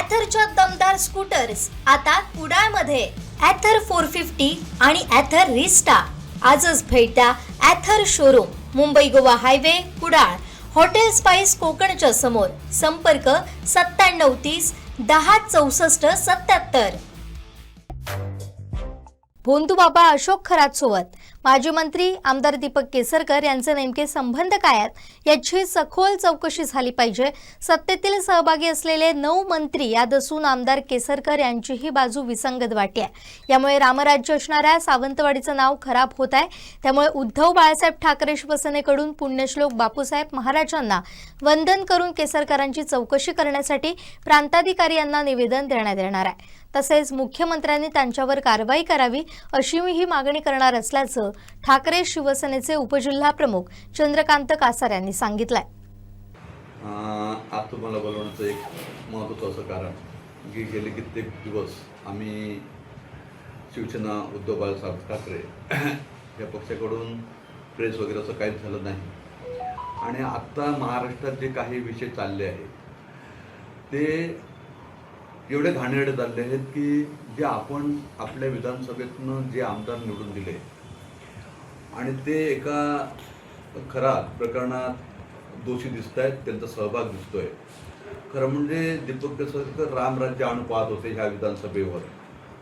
ॲथरच्या दमदार स्कूटर्स आता कुडाळमध्ये. ॲथर 450 आणि ॲथर रिस्टा. आजच भेट द्या Ather showroom, Mumbai Goa highway, Kudal. Hotel spice कोकणच्या समोर. संपर्क 9730 10 64 77. भोंदूबाबा अशोक खरात सोबत माजी मंत्री आमदार दीपक केसरकर यांचे नेमके संबंध काय आहेत याची सखोल चौकशी झाली पाहिजे. सत्तेतील सहभागी असलेले 9 मंत्री यात असून आमदार केसरकर यांचीही बाजू विसंगत वाटते आहे. यामुळे रामराज्य असणाऱ्या सावंतवाडीचं नाव खराब होत आहे. त्यामुळे उद्धव बाळासाहेब ठाकरे शिवसेनेकडून पुण्यश्लोक बापूसाहेब महाराजांना वंदन करून केसरकरांची चौकशी करण्यासाठी प्रांताधिकारी यांना निवेदन देण्यात येणार आहे. तसेच मुख्यमंत्र्यांनी त्यांच्यावर कारवाई करावी अशीही मागणी करणार असल्याचं ठाकरे शिवसेनेचे उपजिल्हा प्रमुख चंद्रकांत कासार यांनी सांगितलंय. आज तुम्हाला बोलवण्याचं एक महत्त्वाचं असं कारण की गेले कित्येक दिवस आम्ही शिवसेना उद्धव बाळासाहेब ठाकरे या पक्षाकडून प्रेस वगैरे असं काहीच झालं नाही. आणि आत्ता महाराष्ट्रात जे काही विषय चालले आहेत ते एवढे घाणेरडे चालले आहेत की जे आपण आपल्या विधानसभेतनं जे आमदार निवडून दिले आणि ते एका खराब प्रकरणात दोषी दिसत आहेत, त्यांचा सहभाग दिसतोय. खरं म्हणजे दीपक केसरकर रामराज्य आणू पाहत होते ह्या विधानसभेवर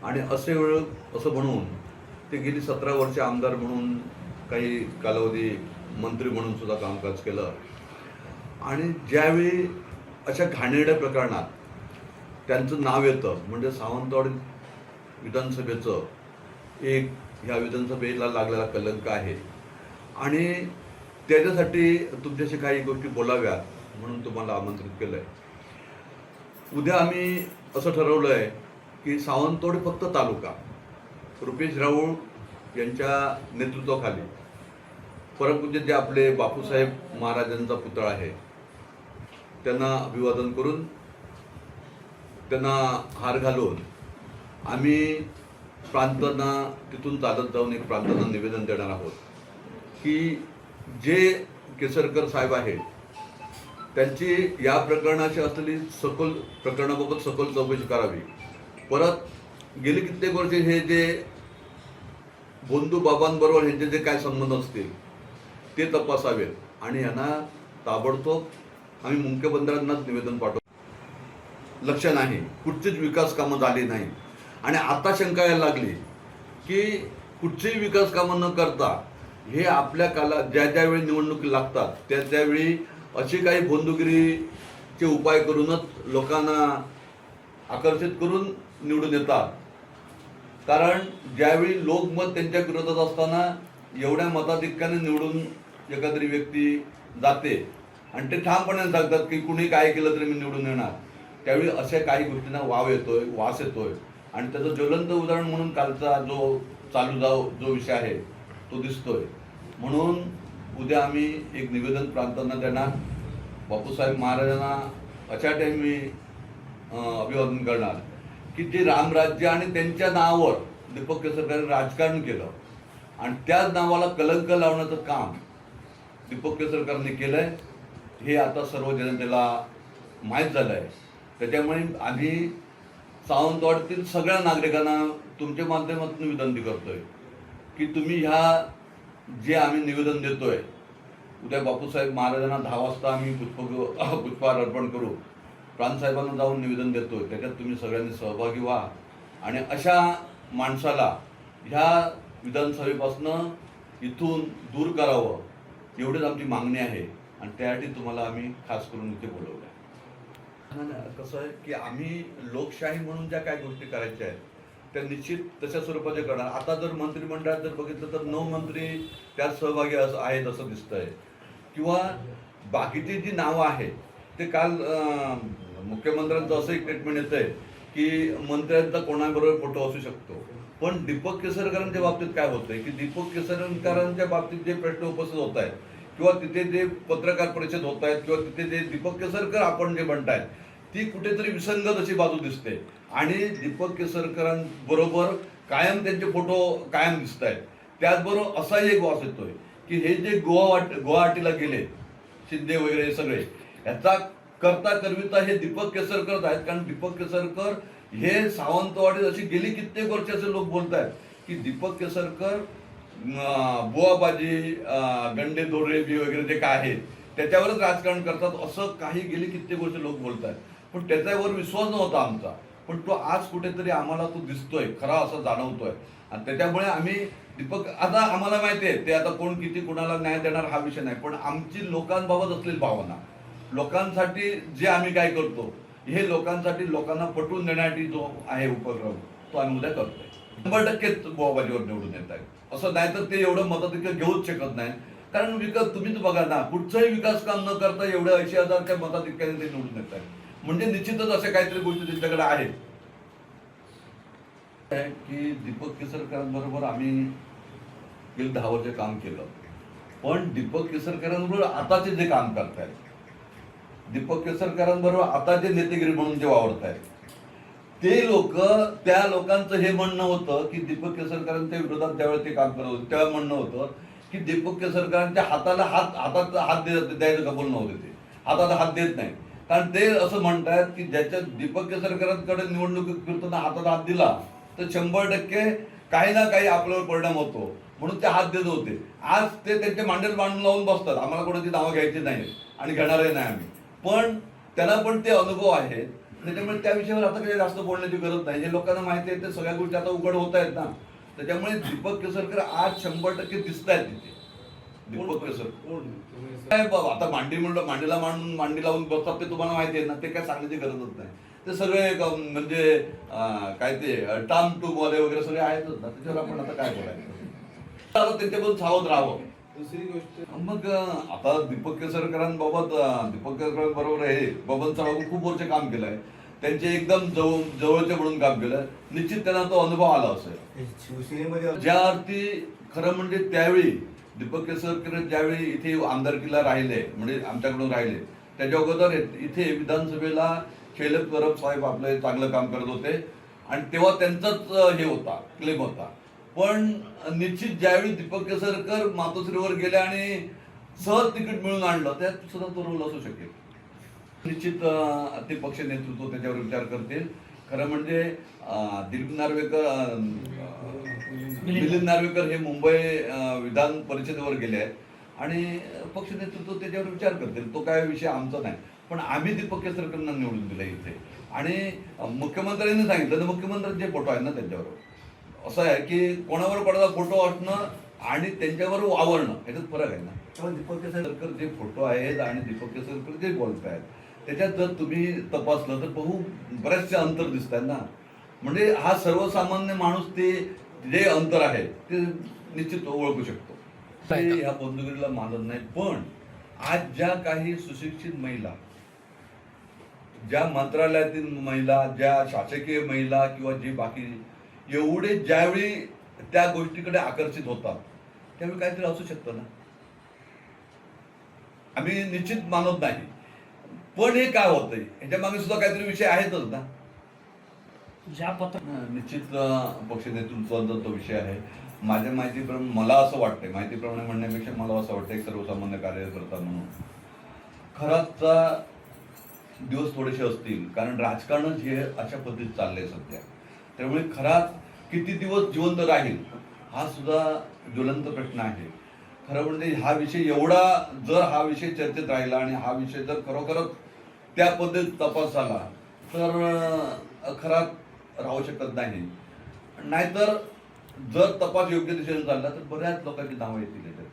आणि असं म्हणून ते गेली 17 वर्षे आमदार म्हणून, काही कालावधी मंत्री म्हणून सुद्धा कामकाज केलं. आणि ज्यावेळी अशा घाणेरड्या प्रकरणात त्यांचं नाव येतं म्हणजे सावंतवाडी विधानसभेचं एक ह्या विधानसभेला लागलेला कलंक आहे. आणि त्याच्यासाठी तुमच्याशी काही गोष्टी बोलाव्यात म्हणून तुम्हाला आमंत्रित केलं आहे. उद्या आम्ही असं ठरवलं आहे की सावंतवाडी फक्त तालुका रुपेश राऊळ यांच्या नेतृत्वाखाली परमपूज्य जे आपले बापूसाहेब महाराजांचा पुतळा आहे त्यांना अभिवादन करून त्यांना हार घालून आम्ही प्रांतांना तिथून चालत जाऊन एक प्रांतांना निवेदन देणार आहोत की जे केसरकर साहेब आहेत त्यांची या प्रकरणाची असलेली सखोल प्रकरणाबाबत सखोल चौकशी करावी. परत गेली कित्येक वर्षे हे जे भोंदू बाबांबरोबर ह्यांचे जे काय संबंध असतील ते तपासावेत आणि यांना ताबडतोब आम्ही मुख्यमंत्र्यांनाच निवेदन पाठवू. लक्ष नाही, कुठचीच विकास कामं झाली नाही. आणि आता शंका यायला लागली की कुठचीही विकास कामं न करता हे आपल्या ज्या ज्यावेळी निवडणुकी लागतात त्यावेळी अशी काही भोंदूगिरीचे उपाय करूनच लोकांना आकर्षित करून निवडून येतात. कारण ज्यावेळी लोकमत त्यांच्या विरोधात असताना एवढ्या मताधिक्याने निवडून एखादी व्यक्ती जाते आणि ते ठामपणे सांगतात की कुणी काय केलं तरी मी निवडून येणार, त्यावेळी अशा काही गोष्टींना वास येतोय. आणि त्याचं ज्वलंत उदाहरण म्हणून कालचा जो विषय आहे तो दिसतोय. म्हणून उद्या आम्ही एक निवेदन प्रांतांना देणार. बापूसाहेब महाराजांना अशा टाइमी अभिवादन करणार की जे रामराज्य आणि त्यांच्या नावावर दीपक केसरकरांनी राजकारण केलं आणि त्याच नावाला कलंक लावण्याचं काम दीपक केसरकरांनी केलंय हे आता सर्व जनतेला माहीत झालं आहे. त्याच्यामुळे आम्ही सावंतवाडीतील सगळ्या नागरिकांना तुमच्या माध्यमातून विनंती करतोय की तुम्ही ह्या जे आम्ही निवेदन देतोय उद्या बापूसाहेब महाराजांना 10 वाजता आम्ही पुष्पहार अर्पण करू, प्रांतसाहेबांना जाऊन निवेदन देतोय, त्याच्यात तुम्ही सगळ्यांनी सहभागी व्हा आणि अशा माणसाला ह्या विधानसभेपासून इथून दूर करावं एवढीच आमची मागणी आहे. आणि त्यासाठी तुम्हाला आम्ही खास करून इथे बोलवलं आहे. कसं आहे की आम्ही लोकशाही म्हणून ज्या काही गोष्टी करायच्या आहेत त्या निश्चित तशा स्वरूपाचे करणार. आता जर मंत्रिमंडळात जर बघितलं तर 9 मंत्री त्यात सहभागी आहेत असं दिसतंय. किंवा बाकीची जी नावं आहेत ते काल मुख्यमंत्र्यांचं असं एक स्टेटमेंट येतं आहे की मंत्र्यांचा कोणाबरोबर फोटो असू शकतो. पण दीपक केसरकरांच्या बाबतीत काय होतंय की दीपक केसरकरांच्या बाबतीत जे प्रश्न उपस्थित होत आहेत किंवा तिथे जे पत्रकार परिषद होत आहेत किंवा तिथे जे दीपक केसरकर आपण जे म्हणतायत ती कुठेतरी विसंगत अशी बाजू दिसते. आणि दीपक केसरकरांबरोबर कायम त्यांचे फोटो कायम दिसत आहेत. त्याचबरोबर असाही एक वास येतोय की हे जे गुवाहाटीला गेले शिंदे वगैरे सगळे, याचा करता करविता हे दीपक केसरकर आहेत. कारण दीपक केसरकर हे सावंतवाडीत अशी गेली कित्येक वर्षाचे लोक बोलत आहेत की दीपक केसरकर बुवाबाजी गंडे दोरेबी वगैरे जे काय आहे त्याच्यावरच राजकारण करतात, असं काही गेली कित्येक वर्ष लोक बोलत आहेत. पण त्याच्यावर विश्वास नव्हता आमचा, पण तो आज कुठेतरी आम्हाला तो दिसतोय, खरा असं जाणवतोय. आणि त्याच्यामुळे आम्ही दीपक, आता आम्हाला माहिती आहे ते आता कोण किती कोणाला न्याय देणार हा विषय नाही, पण आमची लोकांबाबत असलेली भावना, लोकांसाठी जे आम्ही काय करतो हे लोकांसाठी, लोकांना पटवून देण्यासाठी जो आहे उपक्रम, तो आम्ही उद्या करतोय. 100% बुवाबाजीवर निवडून येत आहे. असं नाही तर ते एवढं मताधिक्य घेऊच शकत नाही. कारण विकास तुम्हीच बघा ना, कुठचंही विकास काम न करता एवढ्या 80,000 मताधिक्याने ते निवडून येत आहे. म्हणजे निश्चितच अशा काहीतरी गोष्टी त्यांच्याकडे आहेत की दीपक केसरकरांबरोबर आम्ही गेली 10 वर्ष काम केलं, पण दीपक केसरकरांबरोबर आताचे जे काम करतायत, दीपक केसरकरांबरोबर आता जे नेतेगिरी म्हणून जे वावरत आहेत ते लोक, त्या लोकांचं हे म्हणणं होतं की दीपक केसरकरांच्या विरोधात ज्यावेळेस ते काम करत होते तेव्हा म्हणणं होतं की दीपक केसरकरांच्या हातात हात द्यायचं का बोलणं होते, ते हातात हात देत नाही. कारण ते असं म्हणतात की ज्याच्या दीपक केसरकरांकडे निवडणूक फिरताना हातात हात दिला तर 100% काही ना काही आपल्यावर परिणाम होतो, म्हणून ते हात देत होते. आज ते त्यांचे मांडीला मांडून लावून बसतात, आम्हाला कोणाची नावं घ्यायची नाही आणि घेणारही नाही आम्ही, पण त्यांना पण ते अनुभव आहेत. त्याच्यामुळे त्या विषयावर आता काही जास्त बोलण्याची गरज नाही. जे लोकांना माहिती आहे ते सगळ्या गोष्टी आता उघड होत आहेत ना. त्याच्यामुळे दीपक केसरकर आज 100% दिसत आहेत तिथे. दीपक केसरकर काय बाबा, आता मांडीला मांडून मांडी लावून बसतात ते तुम्हाला माहिती आहे ना, ते काय सांगण्याची गरजच नाही. ते सगळे म्हणजे काय ते टाम टू बॉले वगैरे सगळे आहेतच ना, त्याच्यावर आपण आता काय बोलायचं. आता त्यांच्याबद्दल सावध राहावं. दुसरी गोष्ट मग आता दीपक केसरकरांबाबत, दीपक केसरकरांबरोबर हे बबन सरांनी खूप वर्ष काम केलंय, त्यांचे एकदम जवळचे म्हणून काम केलं, निश्चित त्यांना तो अनुभव आला असेल. शिवसेनेमध्ये ज्या अर्थी खरं म्हणजे त्यावेळी दीपक केसरकर ज्यावेळी इथे आमदारकीला राहिले, म्हणजे आमच्याकडून राहिले, त्याच्या अगोदर इथे विधानसभेला शैलेश परब साहेब आपले चांगलं काम करत होते आणि तेव्हा त्यांचाच हे होता, क्लेम होता. पण निश्चित ज्यावेळी दीपक केसरकर मातोश्रीवर गेले आणि सहज तिकीट मिळून आणलं, त्यात सुद्धा तो रोल असू शकेल. निश्चित ते पक्ष नेतृत्व त्याच्यावर विचार करतील. खरं म्हणजे मिलिंद नार्वेकर हे मुंबई विधान परिषदेवर गेले आहेत आणि पक्ष नेतृत्व त्याच्यावर विचार करतील. तो काय विषय आमचा नाही, पण आम्ही दीपक केसरकरांना निवडून दिलं इथे. आणि मुख्यमंत्र्यांनी सांगितलं तर मुख्यमंत्र्यांचे फोटो आहेत ना त्यांच्यावर. असं आहे की कोणावर कोणाचा फोटो असणं आणि त्यांच्यावर वावरणं याच्यात फरक आहे ना. दीपक केसरकर जे फोटो आहेत आणि दीपक केसरकर जे बोलत आहेत त्याच्यात जर तुम्ही तपासलं तर बऱ्याचशा अंतर दिसत आहेत ना. म्हणजे हा सर्वसामान्य माणूस ते जे अंतर आहे ते निश्चित ओळखू शकतो. ह्या बंधुगिरीला मानत नाही, पण आज ज्या काही सुशिक्षित महिला, ज्या मंत्रालयातील महिला, ज्या शासकीय महिला किंवा जे बाकी एवढे ज्यावेळी त्या गोष्टीकडे आकर्षित होतात त्यावेळी काहीतरी असू शकतं ना. आम्ही निश्चित मानत नाही, पण हे काय होतंय ह्याच्या मागे सुद्धा काहीतरी विषय आहेतच ना. निश्चित पक्ष नेतृत्वाचा तो विषय आहे. माझ्या माहितीप्रमाणे मला असं वाटतंय, माहितीप्रमाणे म्हणण्यापेक्षा मला असं वाटतं एक सर्वसामान्य कार्यकर्ता म्हणून खराचा दिवस थोडेसे असतील, कारण राजकारणच हे अशा पद्धतीत चाललंय सध्या. त्यामुळे खरात किती दिवस जिवंत राहील हा सुद्धा ज्वलंत प्रश्न आहे. खरं म्हणजे हा विषय एवढा, जर हा विषय चर्चेत राहिला आणि हा विषय जर खरोखरच त्या पद्धतीत तपास झाला तर खरात राहू शकत नाही. नाहीतर जर तपास योग्य दिशेने चालला तर बऱ्याच लोकांची नावं येतील याच्यात.